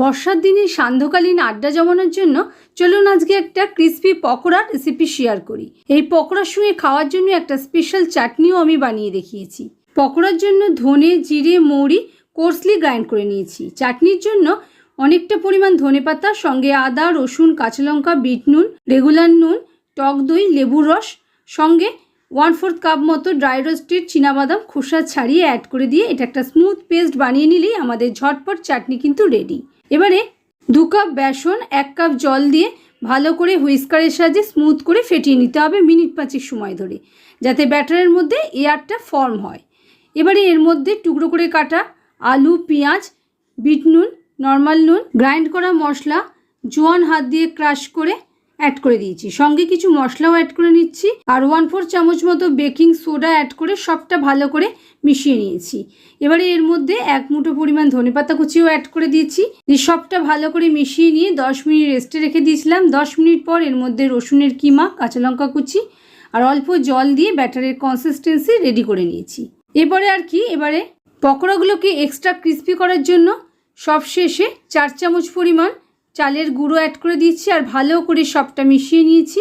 বর্ষার দিনে সান্ধ্যকালীন আড্ডা জমানোর জন্য চলুন আজকে একটা ক্রিসপি পকোড়ার রেসিপি শেয়ার করি। এই পকোড়ার সঙ্গে খাওয়ার জন্য একটা স্পেশাল চাটনিও আমি বানিয়ে দেখিয়েছি। পকোড়ার জন্য ধনে, জিরে, মৌরি কোর্সলি গ্রাইন্ড করে নিয়েছি। চাটনির জন্য অনেকটা পরিমাণ ধনেপাতা, সঙ্গে আদা, রসুন, কাঁচা লঙ্কা, বিট নুন, রেগুলার নুন, টক দই, লেবুর রস, সঙ্গে 1/4 কাপ মতো ড্রাই রোস্টেড চীনাবাদাম খোসা ছাড়িয়ে অ্যাড করে দিয়ে এটা একটা স্মুথ পেস্ট বানিয়ে নিলেই আমাদের ঝটপট চাটনি কিন্তু রেডি। এবারে 2 কাপ বেসন 1 কাপ জল দিয়ে ভালো করে হুইস্কারের সাহায্যে স্মুথ করে ফেটিয়ে নিতে হবে মিনিট 5 সময় ধরে, যাতে ব্যাটারের মধ্যে এয়ারটা ফর্ম হয়। এবারে এর মধ্যে টুকরো করে কাটা আলু, পেঁয়াজ, বিট নুন, নর্মাল নুন, গ্রাইন্ড করা মশলা, জোয়ান হাত দিয়ে ক্রাশ করে অ্যাড করে দিয়েছি। সঙ্গে কিছু মশলাও অ্যাড করে নিচ্ছি আর 1/4 চামচ মতো বেকিং সোডা অ্যাড করে সবটা ভালো করে মিশিয়ে নিয়েছি। এবারে এর মধ্যে 1 মুঠো পরিমাণ ধনেপাতা কুচিও অ্যাড করে দিয়েছি। সবটা ভালো করে মিশিয়ে নিয়ে 10 মিনিট রেস্টে রেখে দিয়েছিলাম। 10 মিনিট পর এর মধ্যে রসুনের কিমা, কাঁচা লঙ্কা কুচি আর অল্প জল দিয়ে ব্যাটারের কনসিস্টেন্সি রেডি করে নিয়েছি। এবারে পকোড়াগুলোকে এক্সট্রা ক্রিস্পি করার জন্য সবশেষে 4 চামচ পরিমাণ চালের গুঁড়ো অ্যাড করে দিচ্ছি আর ভালো করে সবটা মিশিয়ে নিয়েছি।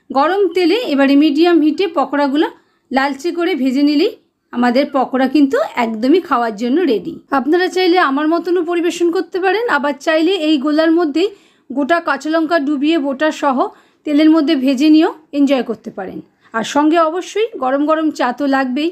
গরম তেলে এবারে মিডিয়াম হিটে পকোড়াগুলো লালচে করে ভেজে নিলেই আমাদের পকোড়া কিন্তু একদমই খাওয়ার জন্য রেডি। আপনারা চাইলে আমার মতনও পরিবেশন করতে পারেন, আবার চাইলে এই গোলার মধ্যেই গোটা কাঁচা লঙ্কা ডুবিয়ে বোটা সহ তেলের মধ্যে ভেজে নিয়েও এনজয় করতে পারেন। আর সঙ্গে অবশ্যই গরম গরম চা তো লাগবেই।